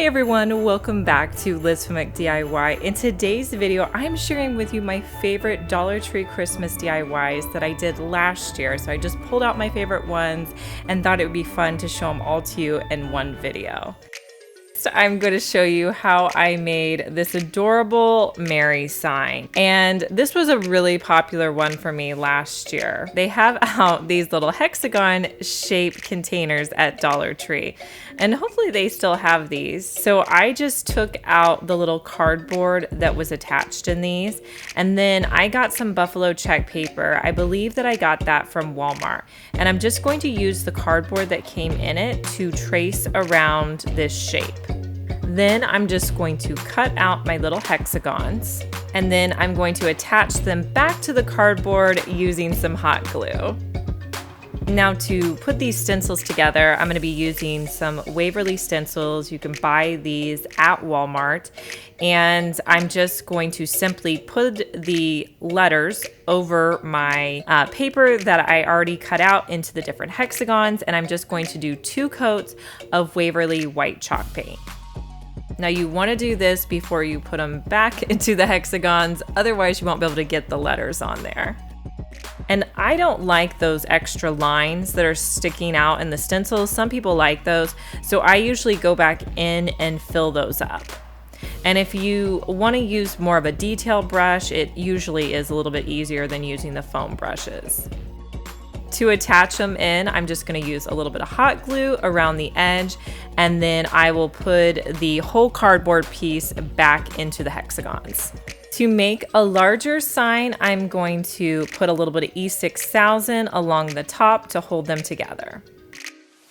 Hey everyone, welcome back to lizfenwickdiy. In today's video, I'm sharing with you my favorite Dollar Tree Christmas DIYs that I did last year. So I just pulled out my favorite ones and thought it would be fun to show them all to you in one video. So I'm going to show you how I made this adorable Mary sign. And this was a really popular one for me last year. They have out these little hexagon shaped containers at Dollar Tree. And hopefully they still have these. So I just took out the little cardboard that was attached in these. And then I got some buffalo check paper. I believe that I got that from Walmart. And I'm just going to use the cardboard that came in it to trace around this shape. Then I'm just going to cut out my little hexagons, and then I'm going to attach them back to the cardboard using some hot glue. Now to put these stencils together, I'm going to be using some Waverly stencils. You can buy these at Walmart, and I'm just going to simply put the letters over my paper that I already cut out into the different hexagons, and I'm just going to do 2 coats of Waverly white chalk paint. Now you want to do this before you put them back into the hexagons, otherwise you won't be able to get the letters on there. And I don't like those extra lines that are sticking out in the stencils. Some people like those, so I usually go back in and fill those up. And if you want to use more of a detail brush, it usually is a little bit easier than using the foam brushes. To attach them in, I'm just going to use a little bit of hot glue around the edge, and then I will put the whole cardboard piece back into the hexagons. To make a larger sign, I'm going to put a little bit of E6000 along the top to hold them together.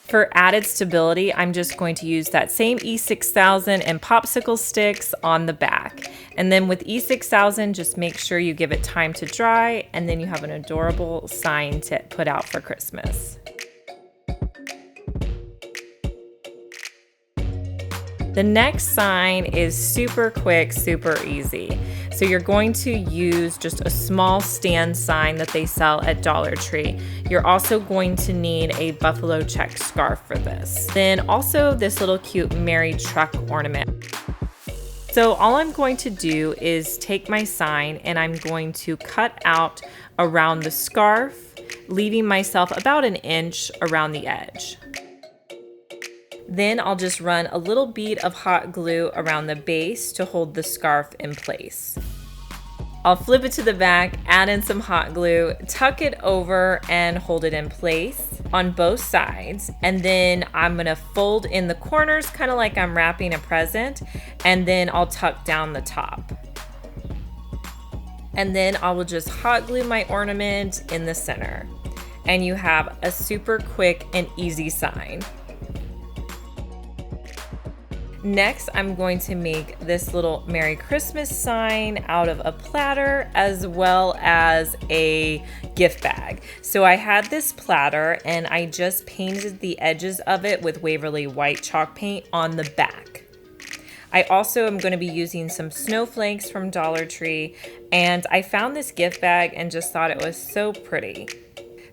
For added stability, I'm just going to use that same E6000 and popsicle sticks on the back. And then with E6000, just make sure you give it time to dry, and then you have an adorable sign to put out for Christmas. The next sign is super quick, super easy. So you're going to use just a small stand sign that they sell at Dollar Tree. You're also going to need a buffalo check scarf for this. Then also this little cute Mary truck ornament. So all I'm going to do is take my sign and I'm going to cut out around the scarf, leaving myself about 1 inch around the edge. Then I'll just run a little bead of hot glue around the base to hold the scarf in place. I'll flip it to the back, add in some hot glue, tuck it over and hold it in place on both sides. And then I'm gonna fold in the corners, kind of like I'm wrapping a present, and then I'll tuck down the top. And then I will just hot glue my ornament in the center. And you have a super quick and easy sign. Next, I'm going to make this little Merry Christmas sign out of a platter as well as a gift bag. So I had this platter and I just painted the edges of it with Waverly white chalk paint on the back. I also am going to be using some snowflakes from Dollar Tree, and I found this gift bag and just thought it was so pretty.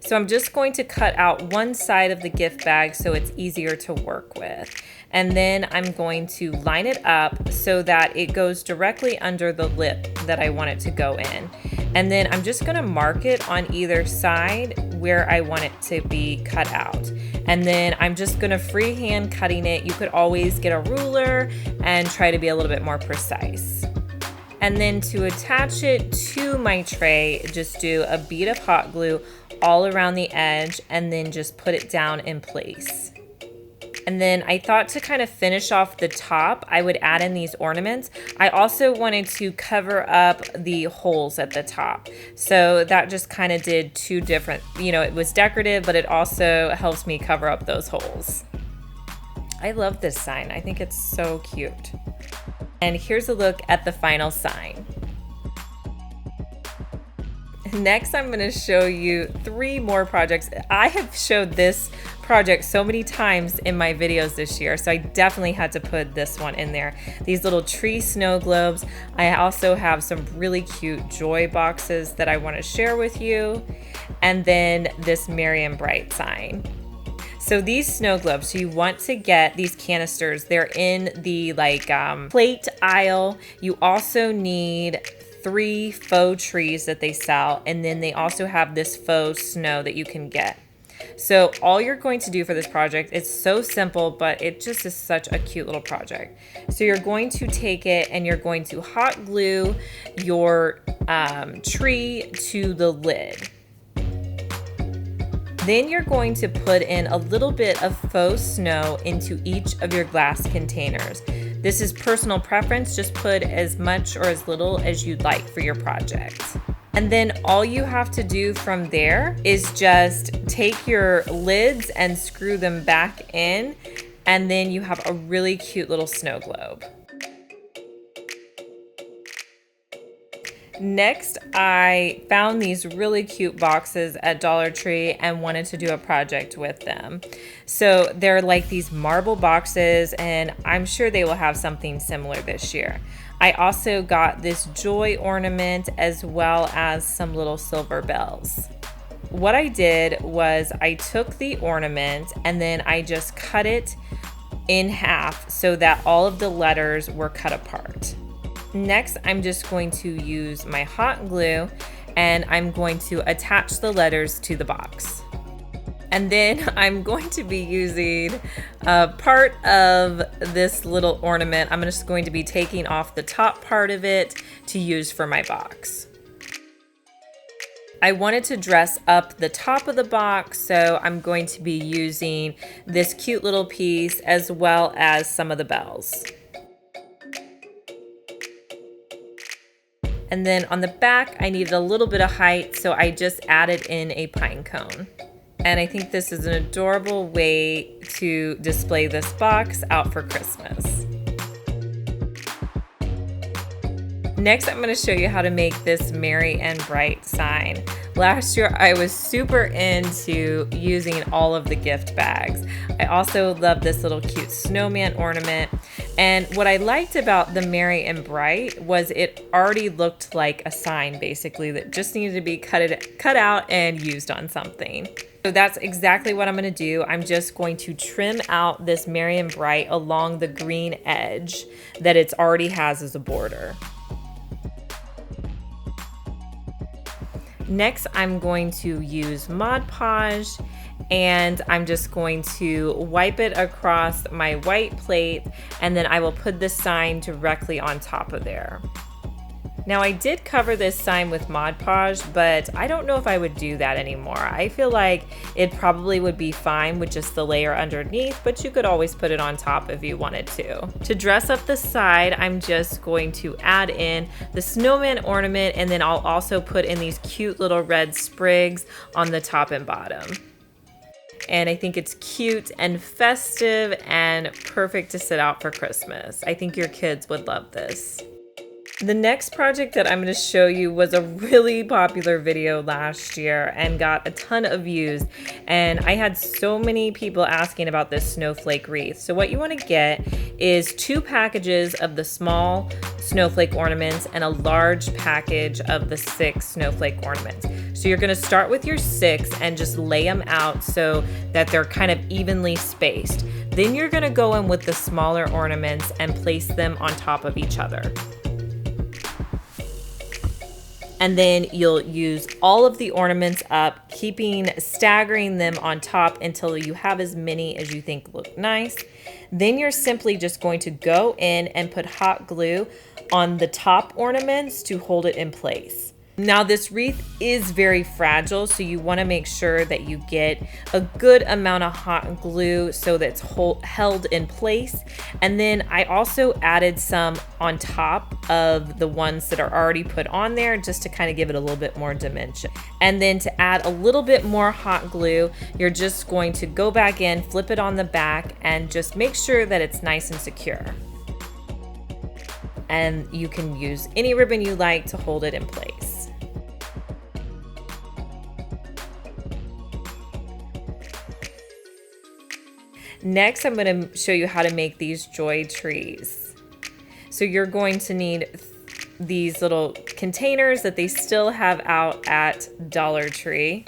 So I'm just going to cut out one side of the gift bag so it's easier to work with. And then I'm going to line it up so that it goes directly under the lip that I want it to go in. And then I'm just going to mark it on either side where I want it to be cut out. And then I'm just going to freehand cutting it. You could always get a ruler and try to be a little bit more precise. And then to attach it to my tray, just do a bead of hot glue all around the edge and then just put it down in place. And then I thought to kind of finish off the top, I would add in these ornaments. I also wanted to cover up the holes at the top. So that just kind of did 2 different, it was decorative, but it also helps me cover up those holes. I love this sign. I think it's so cute. And here's a look at the final sign. Next, I'm going to show you 3 more projects. I have showed this project so many times in my videos this year, so I definitely had to put this one in there. These little tree snow globes. I also have some really cute joy boxes that I want to share with you, and then this Merry and Bright sign. So these snow globes, so you want to get these canisters. They're in the plate aisle. You also need 3 faux trees that they sell, and then they also have this faux snow that you can get. So all you're going to do for this project, it's so simple, but it just is such a cute little project. So you're going to take it and you're going to hot glue your tree to the lid. Then you're going to put in a little bit of faux snow into each of your glass containers. This is personal preference, just put as much or as little as you'd like for your project. And then all you have to do from there is just take your lids and screw them back in, and then you have a really cute little snow globe. Next, I found these really cute boxes at Dollar Tree and wanted to do a project with them. So they're like these marble boxes, and I'm sure they will have something similar this year. I also got this joy ornament as well as some little silver bells. What I did was I took the ornament and then I just cut it in half so that all of the letters were cut apart. Next, I'm just going to use my hot glue and I'm going to attach the letters to the box. And then I'm going to be using part of this little ornament. I'm just going to be taking off the top part of it to use for my box. I wanted to dress up the top of the box, so I'm going to be using this cute little piece as well as some of the bells. And then on the back, I needed a little bit of height, so I just added in a pine cone. And I think this is an adorable way to display this box out for Christmas. Next, I'm going to show you how to make this merry and bright sign. Last year, I was super into using all of the gift bags. I also love this little cute snowman ornament. And what I liked about the merry and bright was it already looked like a sign, basically, that just needed to be cut out and used on something. So that's exactly what I'm going to do. I'm just going to trim out this merry and bright along the green edge that it already has as a border. Next, I'm going to use Mod Podge, and I'm just going to wipe it across my white plate, and then I will put the sign directly on top of there. Now, I did cover this sign with Mod Podge, but I don't know if I would do that anymore. I feel like it probably would be fine with just the layer underneath, but you could always put it on top if you wanted to. To dress up the side, I'm just going to add in the snowman ornament, and then I'll also put in these cute little red sprigs on the top and bottom. And I think it's cute and festive and perfect to sit out for Christmas. I think your kids would love this. The next project that I'm going to show you was a really popular video last year and got a ton of views, and I had so many people asking about this snowflake wreath. So what you want to get is 2 packages of the small snowflake ornaments and a large package of the 6 snowflake ornaments. So you're going to start with your 6 and just lay them out so that they're kind of evenly spaced. Then you're going to go in with the smaller ornaments and place them on top of each other. And then you'll use all of the ornaments up, staggering them on top until you have as many as you think look nice. Then you're simply just going to go in and put hot glue on the top ornaments to hold it in place. Now this wreath is very fragile, so you want to make sure that you get a good amount of hot glue so that it's held in place. And then I also added some on top of the ones that are already put on there just to kind of give it a little bit more dimension. And then to add a little bit more hot glue, you're just going to go back in, flip it on the back, and just make sure that it's nice and secure. And you can use any ribbon you like to hold it in place. Next, I'm going to show you how to make these joy trees. So you're going to need these little containers that they still have out at Dollar Tree.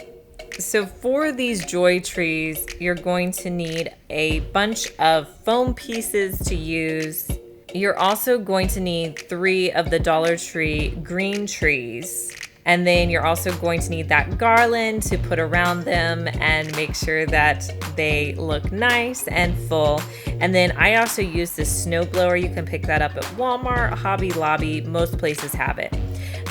So for these joy trees, you're going to need a bunch of foam pieces to use. You're also going to need 3 of the Dollar Tree green trees. And then you're also going to need that garland to put around them and make sure that they look nice and full. And then I also use this snow blower. You can pick that up at Walmart, Hobby Lobby, most places have it.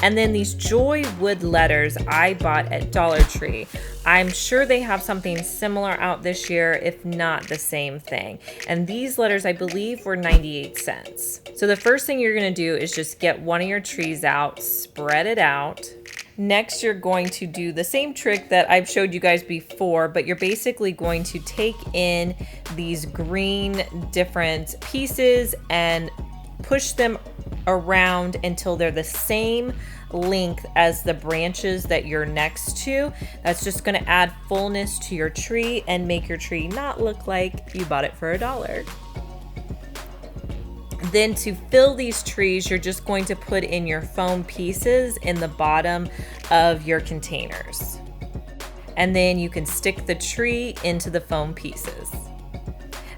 And then these joy wood letters I bought at Dollar Tree. I'm sure they have something similar out this year, if not the same thing. And these letters, I believe, were 98 cents. So the first thing you're gonna do is just get one of your trees out, spread it out. Next, you're going to do the same trick that I've showed you guys before, but you're basically going to take in these green different pieces and push them around until they're the same length as the branches that you're next to. That's just going to add fullness to your tree and make your tree not look like you bought it for $1. Then to fill these trees, you're just going to put in your foam pieces in the bottom of your containers. And then you can stick the tree into the foam pieces.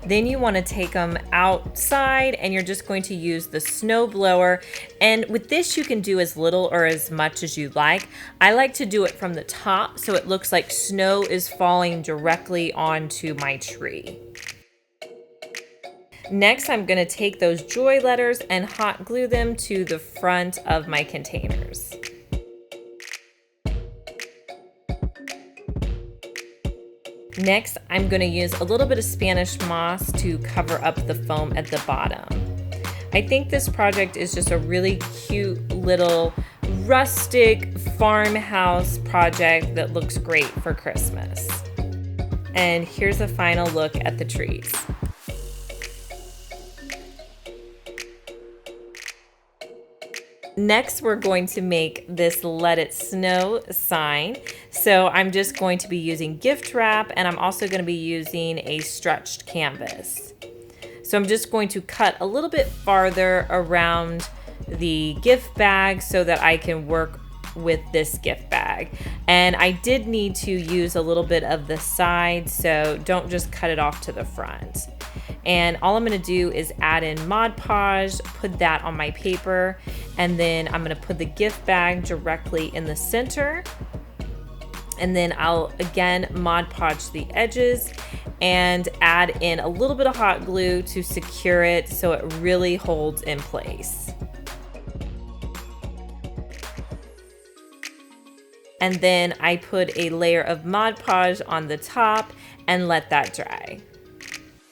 Then you want to take them outside and you're just going to use the snow blower. And with this, you can do as little or as much as you like. I like to do it from the top so it looks like snow is falling directly onto my tree. Next, I'm going to take those joy letters and hot glue them to the front of my containers. Next, I'm going to use a little bit of Spanish moss to cover up the foam at the bottom. I think this project is just a really cute little rustic farmhouse project that looks great for Christmas. And here's a final look at the trees. Next, we're going to make this Let It Snow sign. So I'm just going to be using gift wrap, and I'm also going to be using a stretched canvas. So I'm just going to cut a little bit farther around the gift bag so that I can work with this gift bag. And I did need to use a little bit of the side, so don't just cut it off to the front. And all I'm going to do is add in Mod Podge, put that on my paper, and then I'm going to put the gift bag directly in the center. And then I'll again Mod Podge the edges and add in a little bit of hot glue to secure it so it really holds in place. And then I put a layer of Mod Podge on the top and let that dry.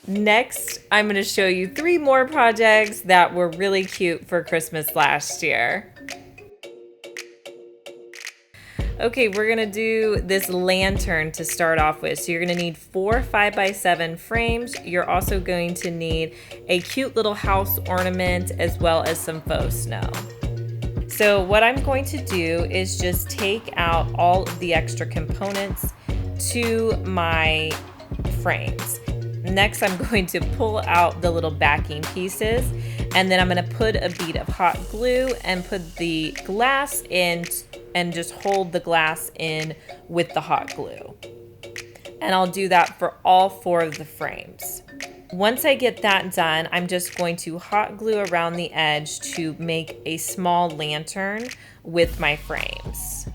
Next, I'm going to show you 3 more projects that were really cute for Christmas last year. Okay, we're going to do this lantern to start off with. So you're going to need 4 5x7 frames. You're also going to need a cute little house ornament as well as some faux snow. So what I'm going to do is just take out all of the extra components to my frames. Next, I'm going to pull out the little backing pieces, and then I'm going to put a bead of hot glue and put the glass in and just hold the glass in with the hot glue. And I'll do that for all 4 of the frames. Once I get that done, I'm just going to hot glue around the edge to make a small lantern with my frames.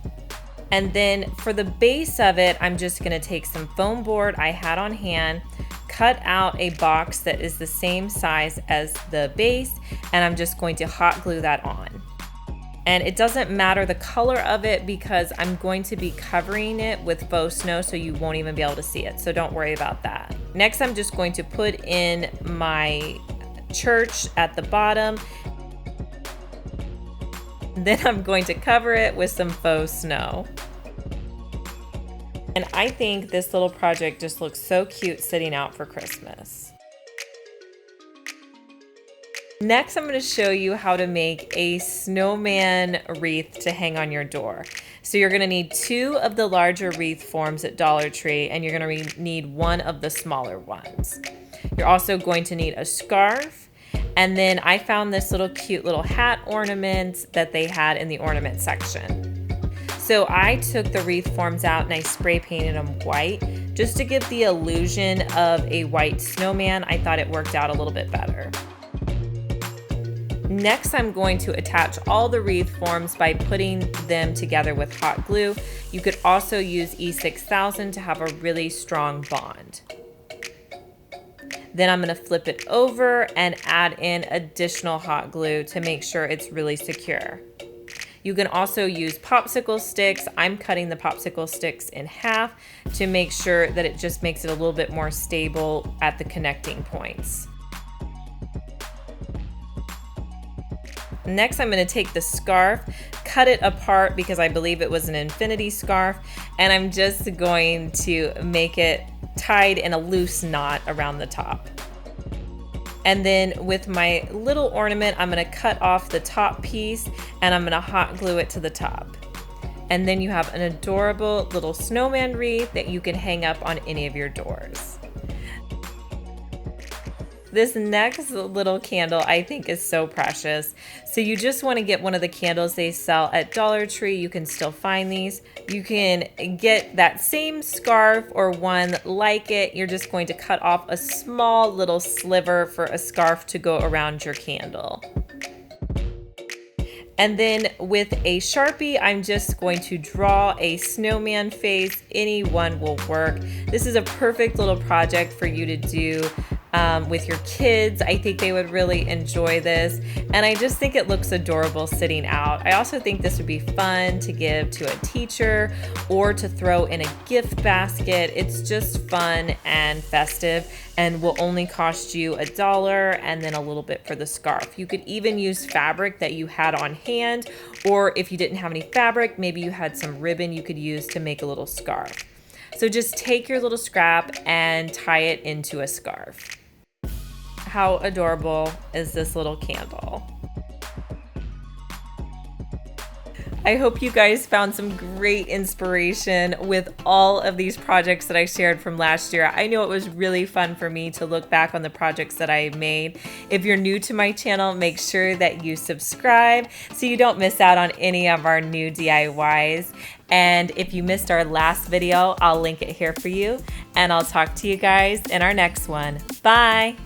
And then for the base of it, I'm just going to take some foam board I had on hand, cut out a box that is the same size as the base, and I'm just going to hot glue that on. And it doesn't matter the color of it because I'm going to be covering it with faux snow so you won't even be able to see it, so don't worry about that. Next, I'm just going to put in my church at the bottom. Then I'm going to cover it with some faux snow. And I think this little project just looks so cute sitting out for Christmas. Next, I'm going to show you how to make a snowman wreath to hang on your door. So you're going to need 2 of the larger wreath forms at Dollar Tree, and you're going to need 1 of the smaller ones. You're also going to need a scarf, and then I found this little cute little hat ornament that they had in the ornament section. So I took the wreath forms out and I spray painted them white just to give the illusion of a white snowman. I thought it worked out a little bit better. Next, I'm going to attach all the wreath forms by putting them together with hot glue. You could also use E6000 to have a really strong bond. Then I'm going to flip it over and add in additional hot glue to make sure it's really secure. You can also use popsicle sticks. I'm cutting the popsicle sticks in half to make sure that it just makes it a little bit more stable at the connecting points. Next, I'm going to take the scarf, cut it apart because I believe it was an infinity scarf, and I'm just going to make it tied in a loose knot around the top. And then with my little ornament, I'm going to cut off the top piece and I'm going to hot glue it to the top. And then you have an adorable little snowman wreath that you can hang up on any of your doors. This next little candle I think is so precious. So you just want to get one of the candles they sell at Dollar Tree. You can still find these. You can get that same scarf or one like it. You're just going to cut off a small little sliver for a scarf to go around your candle. And then with a Sharpie, I'm just going to draw a snowman face. Any one will work. This is a perfect little project for you to do with your kids. I think they would really enjoy this, and I just think it looks adorable sitting out. I also think this would be fun to give to a teacher or to throw in a gift basket. It's just fun and festive and will only cost you $1 and then a little bit for the scarf. You could even use fabric that you had on hand, or if you didn't have any fabric, maybe you had some ribbon you could use to make a little scarf. So just take your little scrap and tie it into a scarf. How adorable is this little candle? I hope you guys found some great inspiration with all of these projects that I shared from last year. I know it was really fun for me to look back on the projects that I made. If you're new to my channel, make sure that you subscribe so you don't miss out on any of our new DIYs. And if you missed our last video, I'll link it here for you. And I'll talk to you guys in our next one. Bye!